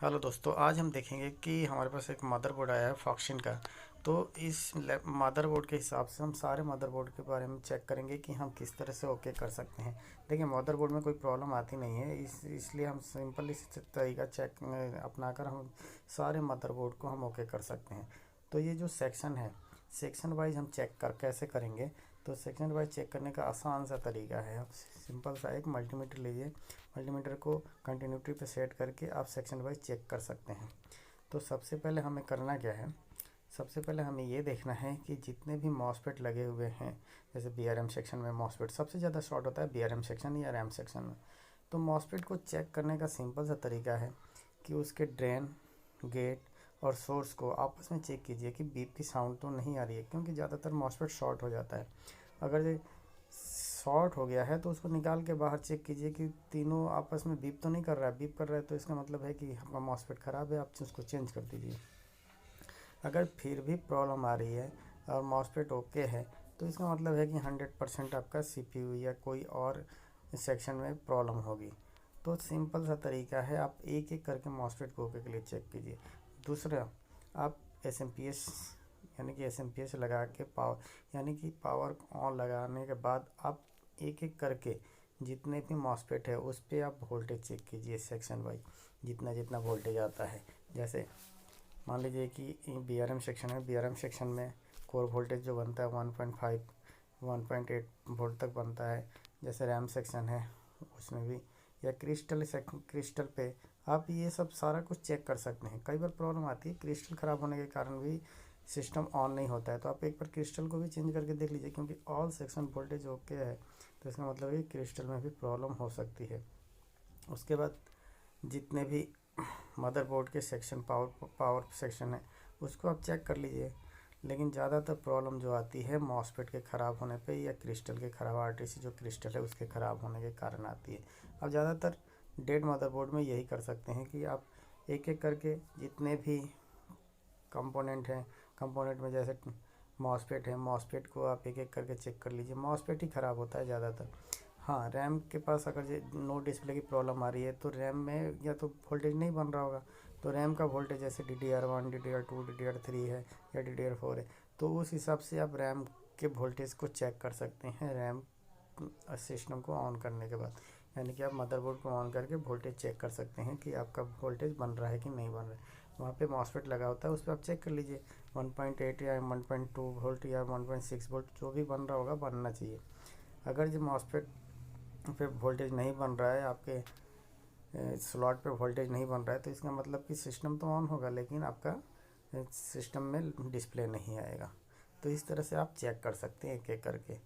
Hello दोस्तों, आज हम देखेंगे कि हमारे पास एक मदरबोर्ड आया है फॉक्शन का। तो इस मदरबोर्ड के हिसाब से हम सारे मदरबोर्ड के बारे में चेक करेंगे कि हम किस तरह से ओके कर सकते हैं। देखिए, मदरबोर्ड में कोई प्रॉब्लम आती नहीं है, इसलिए हम सिंपल इस तरीका चेक अपनाकर हम सारे मदरबोर्ड को हम ओके कर सकते हैं। तो ये जो सेक्शन है, सेक्शन वाइज हम चेक कर कैसे करेंगे। तो सेक्शन वाइज चेक करने का आसान सा तरीका है। आप सिंपल सा एक मल्टीमीटर लीजिए, मल्टीमीटर को कंटिन्यूटी पे सेट करके आप सेक्शन वाइज चेक कर सकते हैं। तो सबसे पहले हमें करना क्या है, सबसे पहले हमें ये देखना है कि जितने भी मॉसफेट लगे हुए हैं, जैसे बीआरएम सेक्शन में मॉसफेट सबसे ज़्यादा शॉर्ट होता है बीआरएम सेक्शन या रैम सेक्शन में। तो मॉसफेट को चेक करने का सिंपल सा तरीका है कि उसके ड्रेन, गेट और सोर्स को आपस में चेक कीजिए कि बीप की साउंड तो नहीं आ रही है, क्योंकि ज़्यादातर मॉसफेट शॉर्ट हो जाता है। अगर ये शॉर्ट हो गया है तो उसको निकाल के बाहर चेक कीजिए कि तीनों आपस में बीप तो नहीं कर रहा है। बीप कर रहा है तो इसका मतलब है कि आपका मॉसफेट ख़राब है, आप उसको चेंज कर दीजिए। अगर फिर भी प्रॉब्लम आ रही है और मॉसफेट ओके है तो इसका मतलब है कि 100% आपका सीपीयू या कोई और सेक्शन में प्रॉब्लम होगी। तो सिंपल सा तरीका है, आप एक एक करके मॉसफेट को ओके के लिए चेक कीजिए। दूसरा, आप एसएमपीएस यानी कि एसएमपीएस लगा के यानी कि पावर ऑन लगाने के बाद आप एक एक करके जितने भी मॉसफेट है उस पर आप वोल्टेज चेक कीजिए सेक्शन वाइज, जितना जितना वोल्टेज आता है। जैसे मान लीजिए कि बीआरएम सेक्शन है, बीआरएम सेक्शन में कोर वोल्टेज जो बनता है 1.5 1.8 वोल्ट तक बनता है। जैसे रैम सेक्शन है उसमें भी, या क्रिस्टल पे आप ये सब सारा कुछ चेक कर सकते हैं। कई बार प्रॉब्लम आती है, क्रिस्टल ख़राब होने के कारण भी सिस्टम ऑन नहीं होता है, तो आप एक बार क्रिस्टल को भी चेंज करके देख लीजिए, क्योंकि ऑल सेक्शन वोल्टेज ओके है तो इसका मतलब है क्रिस्टल में भी प्रॉब्लम हो सकती है। उसके बाद जितने भी मदरबोर्ड के सेक्शन पावर सेक्शन है उसको आप चेक कर लीजिए। लेकिन ज़्यादातर प्रॉब्लम जो आती है मॉसफेट के ख़राब होने पे या क्रिस्टल के ख़राब, आरटीसी जो क्रिस्टल है उसके ख़राब होने के कारण आती है। अब ज़्यादातर डेड मदरबोर्ड में यही कर सकते हैं कि आप एक एक करके जितने भी कंपोनेंट हैं, कंपोनेंट में जैसे मॉसफेट है, मॉसफेट को आप एक एक करके चेक कर लीजिए। मॉसफेट ही ख़राब होता है ज़्यादातर। हाँ, रैम के पास अगर नो डिस्प्ले की प्रॉब्लम आ रही है तो रैम में या तो वोल्टेज नहीं बन रहा होगा। तो रैम का वोल्टेज जैसे DDR1, DDR2, DDR3 है या DDR4 है, तो उस हिसाब से आप रैम के वोल्टेज को चेक कर सकते हैं रैम सिस्टम को ऑन करने के बाद। यानी कि आप मदरबोर्ड को ऑन करके वोल्टेज चेक कर सकते हैं कि आपका वोल्टेज बन रहा है कि नहीं बन रहा है। वहाँ पे मॉसफेट लगा होता है, उस पर आप चेक कर लीजिए 1.8 या 1.2 वोल्ट या 1.6 वोल्ट जो भी बन रहा होगा बनना चाहिए। अगर जो मॉसफेट पे वोल्टेज नहीं बन रहा है, आपके स्लॉट पे वोल्टेज नहीं बन रहा है, तो इसका मतलब कि सिस्टम तो ऑन होगा लेकिन आपका सिस्टम में डिस्प्ले नहीं आएगा। तो इस तरह से आप चेक कर सकते हैं एक एक करके।